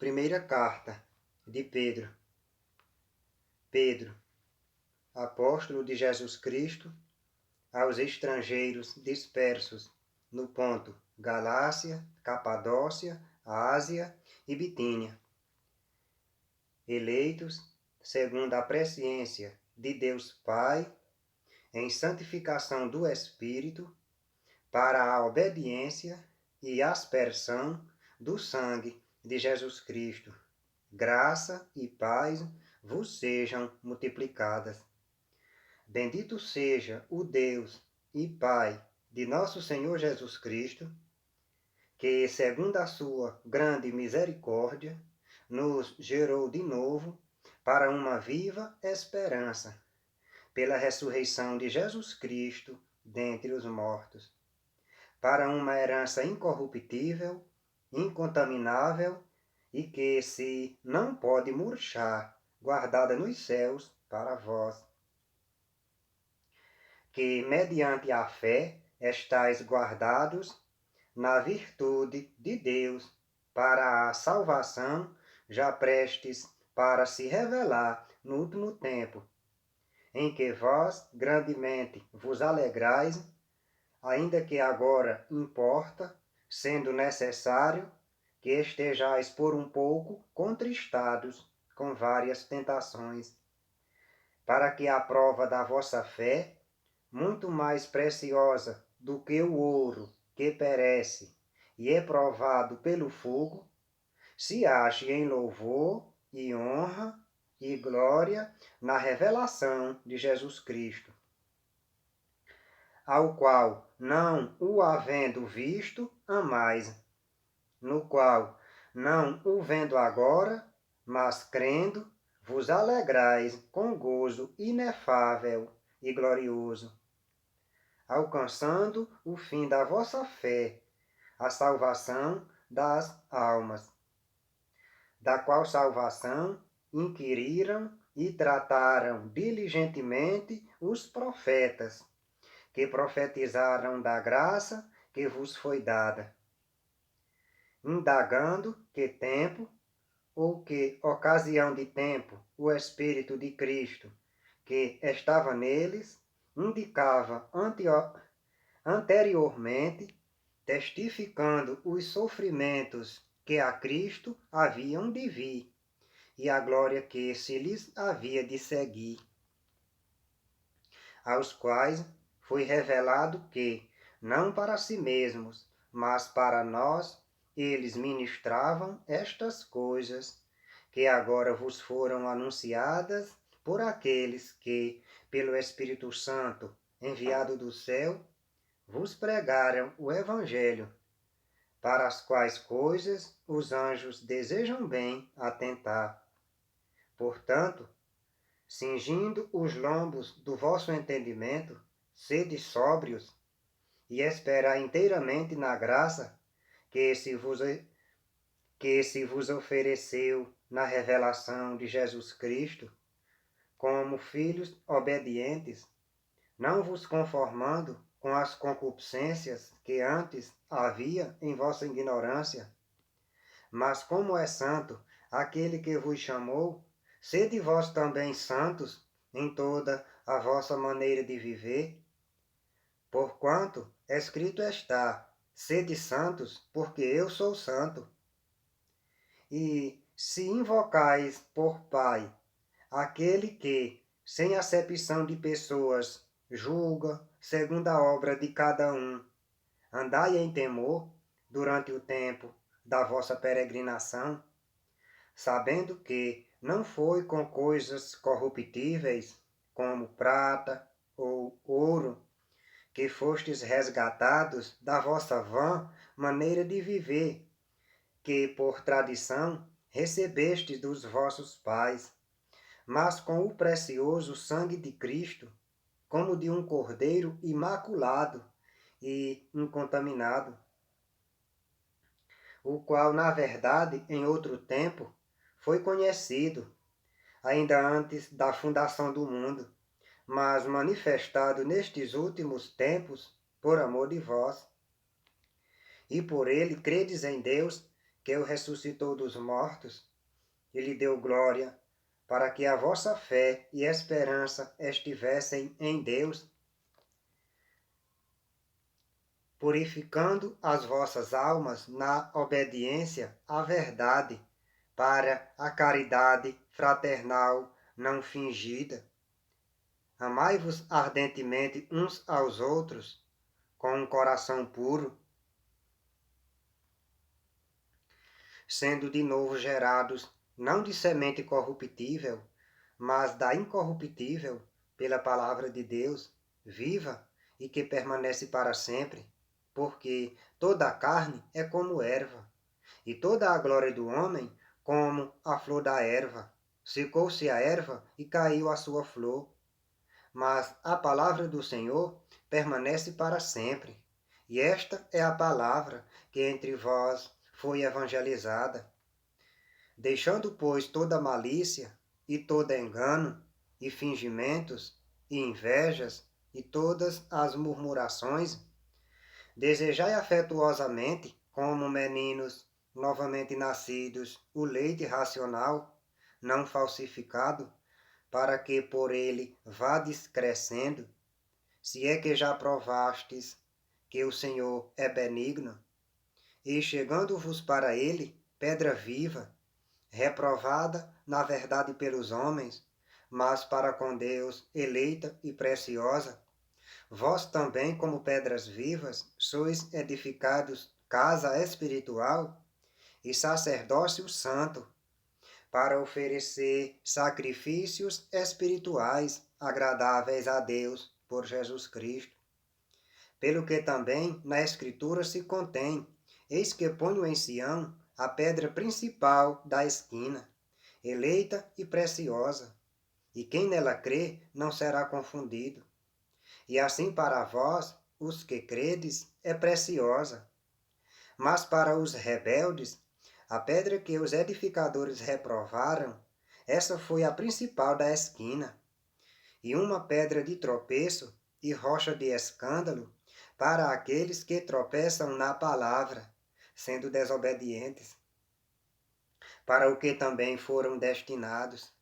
Primeira carta de Pedro. Pedro, apóstolo de Jesus Cristo, aos estrangeiros dispersos no Ponto, Galácia, Capadócia, Ásia e Bitínia, eleitos segundo a presciência de Deus Pai, em santificação do Espírito, para a obediência e aspersão do sangue de Jesus Cristo. Graça e paz vos sejam multiplicadas. Bendito seja o Deus e Pai de nosso Senhor Jesus Cristo, que, segundo a sua grande misericórdia, nos gerou de novo para uma viva esperança, pela ressurreição de Jesus Cristo dentre os mortos, para uma herança incorruptível, incontaminável e que se não pode murchar, guardada nos céus para vós, que mediante a fé estáis guardados na virtude de Deus para a salvação, já prestes para se revelar no último tempo, em que vós grandemente vos alegrais, ainda que agora importa, sendo necessário, que estejais por um pouco contristados com várias tentações, para que a prova da vossa fé, muito mais preciosa do que o ouro que perece e é provado pelo fogo, se ache em louvor e honra e glória na revelação de Jesus Cristo, ao qual, não o havendo visto, amais, no qual, não o vendo agora, mas crendo, vos alegrais com gozo inefável e glorioso, alcançando o fim da vossa fé, a salvação das almas, da qual salvação inquiriram e trataram diligentemente os profetas, que profetizaram da graça que vos foi dada, indagando que tempo ou que ocasião de tempo o Espírito de Cristo, que estava neles, indicava anteriormente, testificando os sofrimentos que a Cristo haviam de vir e a glória que se lhes havia de seguir, aos quais foi revelado que, não para si mesmos, mas para nós, eles ministravam estas coisas, que agora vos foram anunciadas por aqueles que, pelo Espírito Santo, enviado do céu, vos pregaram o Evangelho, para as quais coisas os anjos desejam bem atentar. Portanto, cingindo os lombos do vosso entendimento, sede sóbrios, e esperai inteiramente na graça que se vos ofereceu na revelação de Jesus Cristo, como filhos obedientes, não vos conformando com as concupiscências que antes havia em vossa ignorância, mas como é santo aquele que vos chamou, sede vós também santos em toda a vossa maneira de viver, porquanto escrito está: sede santos, porque eu sou santo. E se invocais por Pai aquele que, sem acepção de pessoas, julga segundo a obra de cada um, andai em temor durante o tempo da vossa peregrinação, sabendo que não foi com coisas corruptíveis, como prata ou ouro, que fostes resgatados da vossa vã maneira de viver, que por tradição recebestes dos vossos pais, mas com o precioso sangue de Cristo, como de um cordeiro imaculado e incontaminado, o qual, na verdade, em outro tempo, foi conhecido, ainda antes da fundação do mundo, mas manifestado nestes últimos tempos por amor de vós. E por ele credes em Deus, que o ressuscitou dos mortos e lhe deu glória, para que a vossa fé e esperança estivessem em Deus, purificando as vossas almas na obediência à verdade, para a caridade fraternal não fingida. Amai-vos ardentemente uns aos outros, com um coração puro, sendo de novo gerados, não de semente corruptível, mas da incorruptível, pela palavra de Deus, viva e que permanece para sempre, porque toda a carne é como erva, e toda a glória do homem como a flor da erva. Secou-se a erva e caiu a sua flor, mas a palavra do Senhor permanece para sempre. E esta é a palavra que entre vós foi evangelizada. Deixando, pois, toda malícia e todo engano, e fingimentos, e invejas, e todas as murmurações, desejai afetuosamente, como meninos novamente nascidos, o leite racional, não falsificado, para que por ele vades crescendo, se é que já provastes que o Senhor é benigno, e chegando-vos para ele, pedra viva, reprovada na verdade pelos homens, mas para com Deus eleita e preciosa, vós também, como pedras vivas, sois edificados casa espiritual e sacerdócio santo, para oferecer sacrifícios espirituais agradáveis a Deus por Jesus Cristo. Pelo que também na Escritura se contém: eis que ponho em Sião a pedra principal da esquina, eleita e preciosa, e quem nela crê não será confundido. E assim para vós, os que credes, é preciosa. Mas para os rebeldes, a pedra que os edificadores reprovaram, essa foi a principal da esquina, e uma pedra de tropeço e rocha de escândalo para aqueles que tropeçam na palavra, sendo desobedientes, para o que também foram destinados.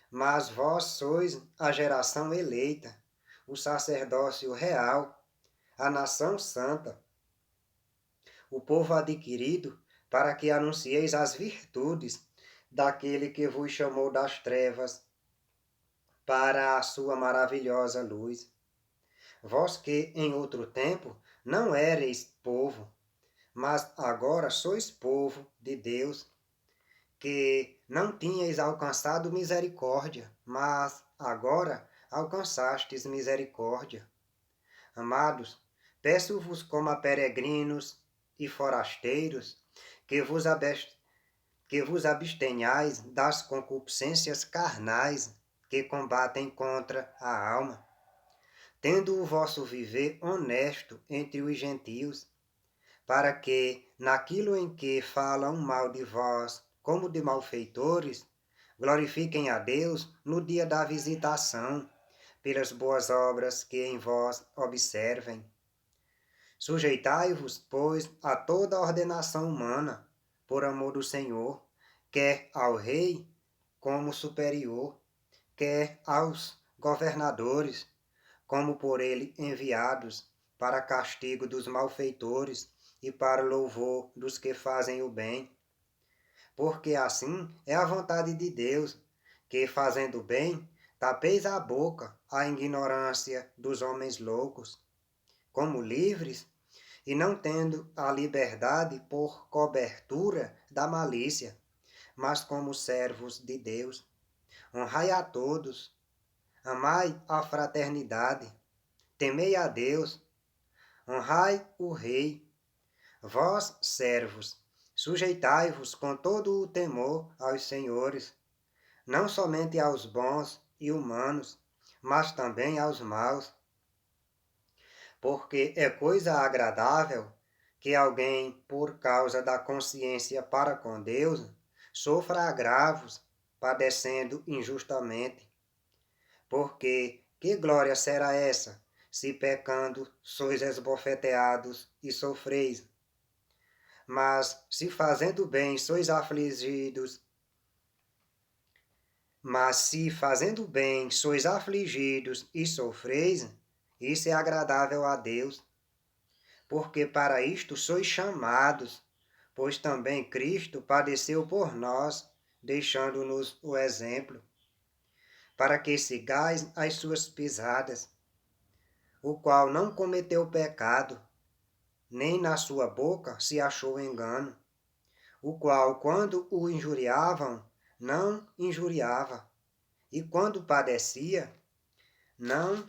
Mas vós sois a geração eleita, o sacerdócio real, a nação santa, o povo adquirido, para que anuncieis as virtudes daquele que vos chamou das trevas para a sua maravilhosa luz. Vós que em outro tempo não éreis povo, mas agora sois povo de Deus, que não tinhais alcançado misericórdia, mas agora alcançastes misericórdia. Amados, peço-vos como a peregrinos e forasteiros, que vos abstenhais das concupiscências carnais que combatem contra a alma, tendo o vosso viver honesto entre os gentios, para que, naquilo em que falam mal de vós, como de malfeitores, glorifiquem a Deus no dia da visitação, pelas boas obras que em vós observem. Sujeitai-vos, pois, a toda a ordenação humana, por amor do Senhor, quer ao rei como superior, quer aos governadores, como por ele enviados, para castigo dos malfeitores e para louvor dos que fazem o bem. Porque assim é a vontade de Deus, que, fazendo bem, tapeis a boca à ignorância dos homens loucos, como livres, e não tendo a liberdade por cobertura da malícia, mas como servos de Deus. Honrai a todos, amai a fraternidade, temei a Deus, honrai o Rei. Vós, servos, sujeitai-vos com todo o temor aos senhores, não somente aos bons e humanos, mas também aos maus, porque é coisa agradável que alguém, por causa da consciência para com Deus, sofra agravos, padecendo injustamente. Porque que glória será essa, se pecando sois esbofeteados e sofreis? Mas se fazendo bem sois afligidos, e sofreis, isso é agradável a Deus, porque para isto sois chamados, pois também Cristo padeceu por nós, deixando-nos o exemplo, para que sigais as suas pisadas, o qual não cometeu pecado, nem na sua boca se achou engano, o qual, quando o injuriavam, não injuriava, e quando padecia, não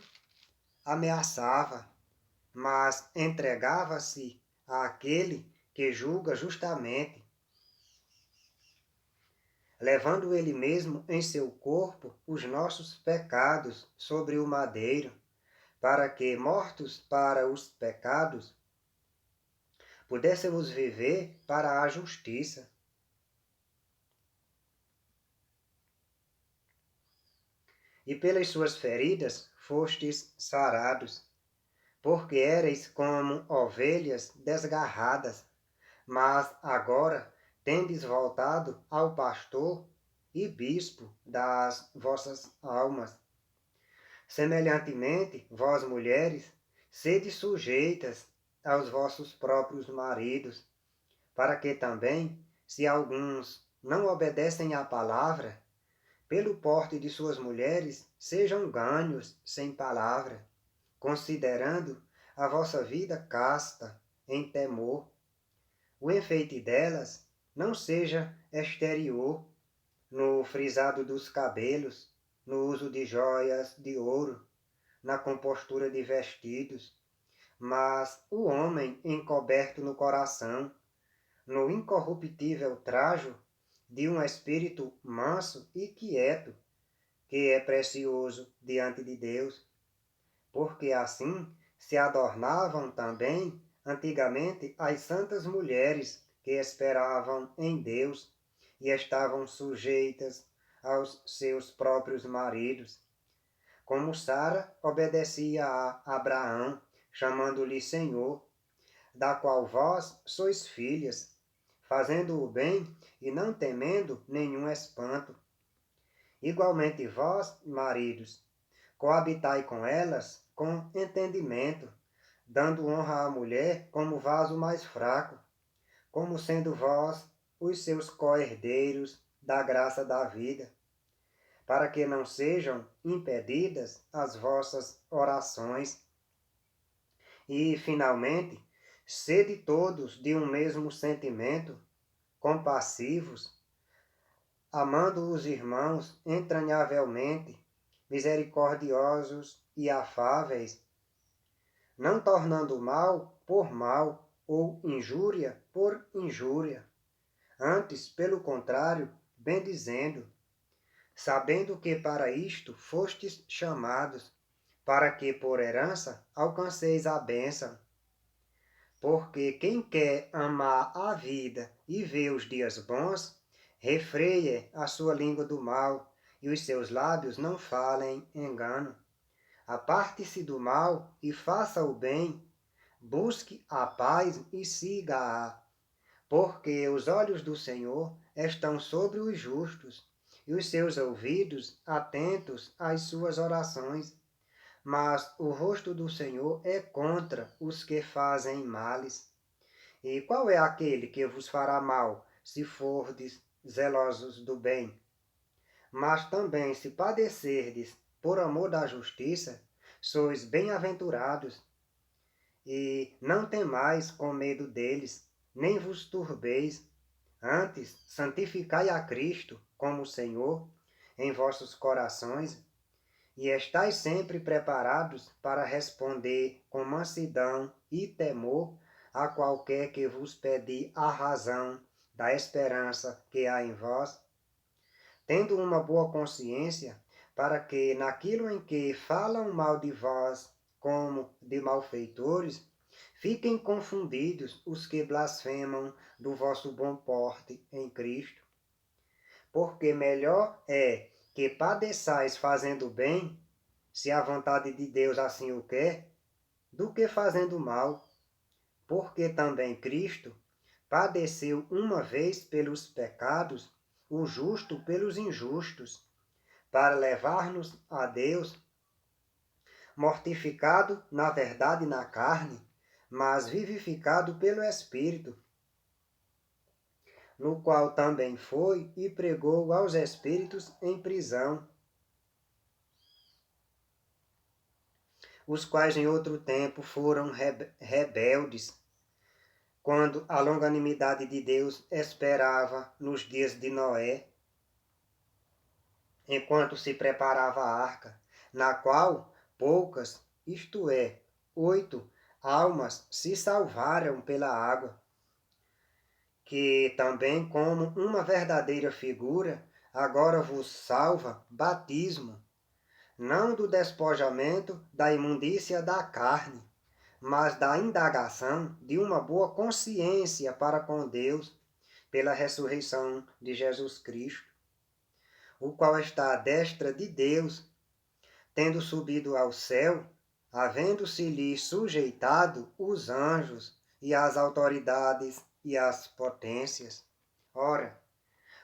ameaçava, mas entregava-se àquele que julga justamente, levando ele mesmo em seu corpo os nossos pecados sobre o madeiro, para que, mortos para os pecados, pudéssemos viver para a justiça. E pelas suas feridas fostes sarados, porque éreis como ovelhas desgarradas, mas agora tendes voltado ao pastor e bispo das vossas almas. Semelhantemente, vós mulheres, sede sujeitas aos vossos próprios maridos, para que também, se alguns não obedecem à palavra, pelo porte de suas mulheres, sejam ganhos sem palavra, considerando a vossa vida casta, em temor. O enfeite delas não seja exterior, no frisado dos cabelos, no uso de joias de ouro, na compostura de vestidos, mas o homem encoberto no coração, no incorruptível trajo de um espírito manso e quieto, que é precioso diante de Deus, porque assim se adornavam também antigamente as santas mulheres que esperavam em Deus e estavam sujeitas aos seus próprios maridos. Como Sara obedecia a Abraão, chamando-lhe Senhor, da qual vós sois filhas, fazendo o bem e não temendo nenhum espanto. Igualmente vós, maridos, coabitai com elas com entendimento, dando honra à mulher como vaso mais fraco, como sendo vós os seus co-herdeiros da graça da vida, para que não sejam impedidas as vossas orações. E, finalmente, sede todos de um mesmo sentimento, compassivos, amando os irmãos entranhavelmente, misericordiosos e afáveis, não tornando mal por mal ou injúria por injúria, antes, pelo contrário, bendizendo, sabendo que para isto fostes chamados, para que por herança alcanceis a bênção. Porque quem quer amar a vida e ver os dias bons, refreie a sua língua do mal, e os seus lábios não falem engano. Aparte-se do mal e faça o bem, busque a paz e siga-a, porque os olhos do Senhor estão sobre os justos, e os seus ouvidos atentos às suas orações. Mas o rosto do Senhor é contra os que fazem males. E qual é aquele que vos fará mal, se fordes zelosos do bem? Mas também, se padecerdes por amor da justiça, sois bem-aventurados. E não temais com medo deles, nem vos turbeis. Antes, santificai a Cristo como Senhor em vossos corações, e estais sempre preparados para responder com mansidão e temor a qualquer que vos pedir a razão da esperança que há em vós, tendo uma boa consciência, para que naquilo em que falam mal de vós como de malfeitores, fiquem confundidos os que blasfemam do vosso bom porte em Cristo. Porque melhor é que padeçais fazendo bem, se a vontade de Deus assim o quer, do que fazendo mal, porque também Cristo padeceu uma vez pelos pecados, o justo pelos injustos, para levar-nos a Deus, mortificado na verdade na carne, mas vivificado pelo Espírito, no qual também foi e pregou aos espíritos em prisão, os quais em outro tempo foram rebeldes, quando a longanimidade de Deus esperava nos dias de Noé, enquanto se preparava a arca, na qual poucas, isto é, 8 almas se salvaram pela água, que também, como uma verdadeira figura, agora vos salva batismo, não do despojamento da imundícia da carne, mas da indagação de uma boa consciência para com Deus, pela ressurreição de Jesus Cristo, o qual está à destra de Deus, tendo subido ao céu, havendo-se-lhe sujeitado os anjos e as autoridades e as potências. Ora,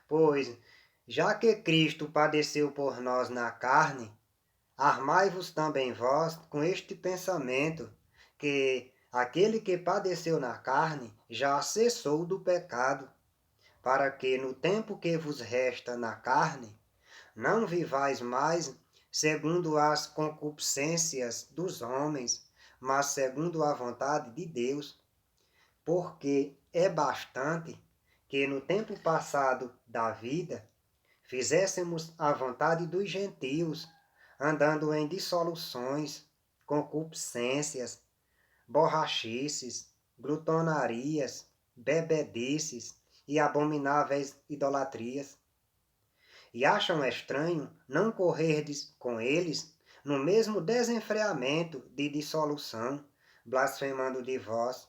pois, já que Cristo padeceu por nós na carne, armai-vos também vós com este pensamento, que aquele que padeceu na carne já cessou do pecado, para que no tempo que vos resta na carne, não vivais mais segundo as concupiscências dos homens, mas segundo a vontade de Deus. Porque é bastante que no tempo passado da vida fizéssemos a vontade dos gentios, andando em dissoluções, concupiscências, borrachices, glutonarias, bebedices e abomináveis idolatrias. E acham estranho não correrdes com eles no mesmo desenfreamento de dissolução, blasfemando de vós,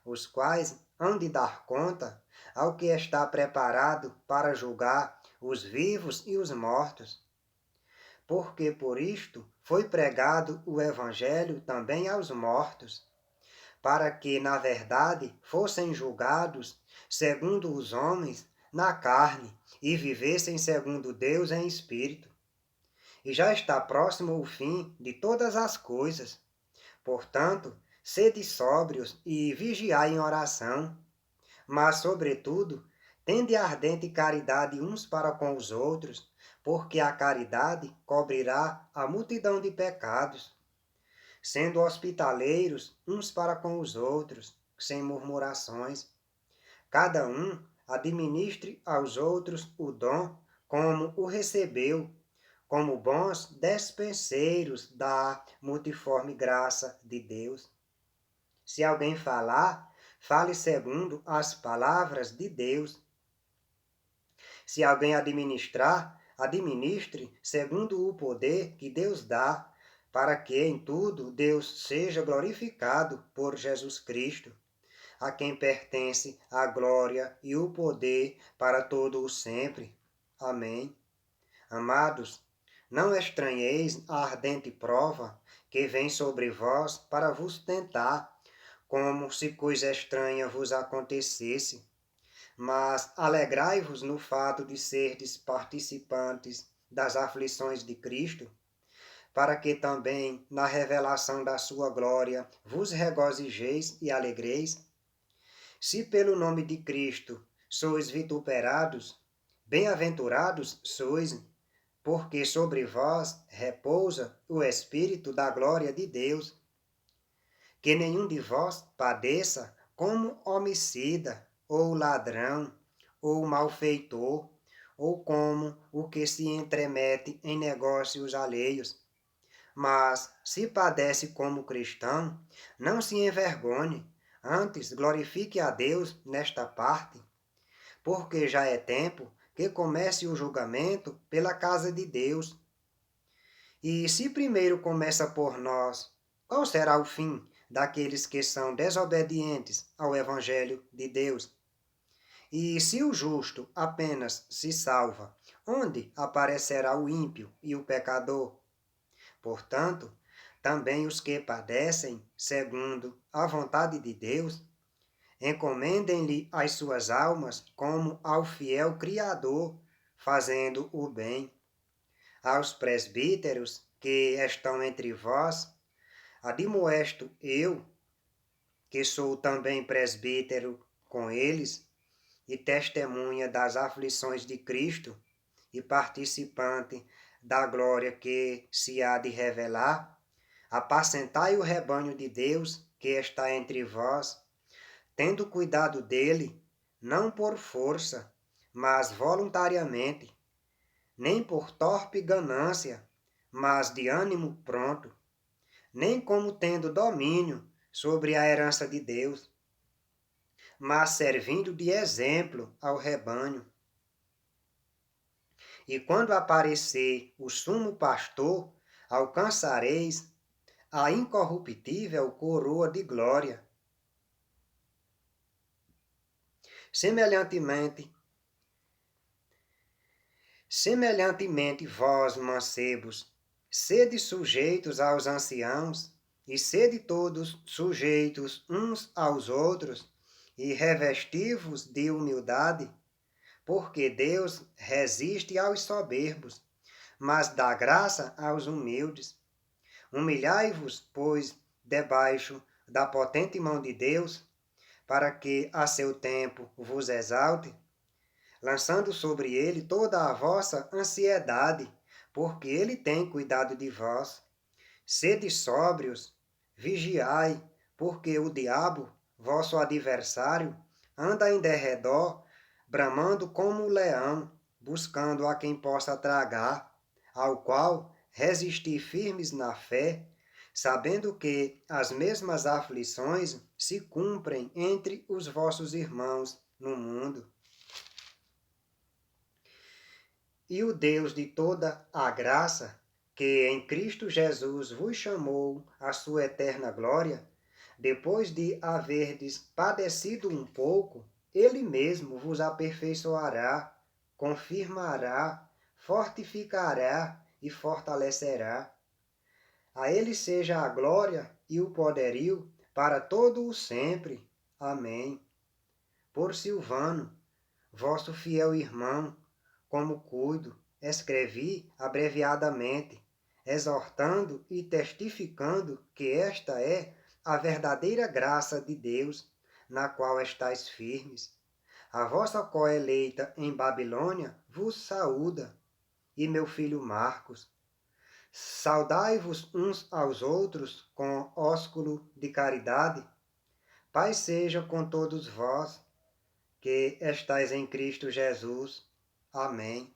os quais hão de dar conta ao que está preparado para julgar os vivos e os mortos. Porque por isto foi pregado o Evangelho também aos mortos, para que, na verdade, fossem julgados segundo os homens na carne e vivessem segundo Deus em espírito. E já está próximo o fim de todas as coisas. Portanto, sede sóbrios e vigiai em oração, mas, sobretudo, tende ardente caridade uns para com os outros, porque a caridade cobrirá a multidão de pecados, sendo hospitaleiros uns para com os outros, sem murmurações. Cada um administre aos outros o dom como o recebeu, como bons despenseiros da multiforme graça de Deus. Se alguém falar, fale segundo as palavras de Deus. Se alguém administrar, administre segundo o poder que Deus dá, para que em tudo Deus seja glorificado por Jesus Cristo, a quem pertence a glória e o poder para todo o sempre. Amém. Amados, não estranheis a ardente prova que vem sobre vós para vos tentar, como se coisa estranha vos acontecesse. Mas alegrai-vos no fato de serdes participantes das aflições de Cristo, para que também na revelação da sua glória vos regozijeis e alegreis. Se pelo nome de Cristo sois vituperados, bem-aventurados sois, porque sobre vós repousa o Espírito da glória de Deus. Que nenhum de vós padeça como homicida, ou ladrão, ou malfeitor, ou como o que se entremete em negócios alheios. Mas, se padece como cristão, não se envergonhe, antes glorifique a Deus nesta parte, porque já é tempo que comece o julgamento pela casa de Deus. E se primeiro começa por nós, qual será o fim daqueles que são desobedientes ao Evangelho de Deus? E se o justo apenas se salva, onde aparecerá o ímpio e o pecador? Portanto, também os que padecem segundo a vontade de Deus, encomendem-lhe as suas almas como ao fiel Criador, fazendo o bem. Aos presbíteros que estão entre vós, admoesto eu, que sou também presbítero com eles, e testemunha das aflições de Cristo, e participante da glória que se há de revelar, apacentai o rebanho de Deus que está entre vós, tendo cuidado dele, não por força, mas voluntariamente, nem por torpe ganância, mas de ânimo pronto, nem como tendo domínio sobre a herança de Deus, mas servindo de exemplo ao rebanho. E quando aparecer o sumo pastor, alcançareis a incorruptível coroa de glória. Semelhantemente, vós, mancebos, sede sujeitos aos anciãos, e sede todos sujeitos uns aos outros, e revesti-vos de humildade, porque Deus resiste aos soberbos, mas dá graça aos humildes. Humilhai-vos, pois, debaixo da potente mão de Deus, para que a seu tempo vos exalte, lançando sobre ele toda a vossa ansiedade, porque ele tem cuidado de vós. Sede sóbrios, vigiai, porque o diabo, vosso adversário, anda em derredor, bramando como um leão, buscando a quem possa tragar, ao qual resisti firmes na fé, sabendo que as mesmas aflições se cumprem entre os vossos irmãos no mundo. E o Deus de toda a graça, que em Cristo Jesus vos chamou à sua eterna glória, depois de haverdes padecido um pouco, Ele mesmo vos aperfeiçoará, confirmará, fortificará e fortalecerá. A Ele seja a glória e o poderio para todo o sempre. Amém. Por Silvano, vosso fiel irmão, como cuido, escrevi abreviadamente, exortando e testificando que esta é a verdadeira graça de Deus, na qual estáis firmes. A vossa coeleita em Babilônia vos saúda, e meu filho Marcos. Saudai-vos uns aos outros com ósculo de caridade. Paz seja com todos vós, que estáis em Cristo Jesus. Amém.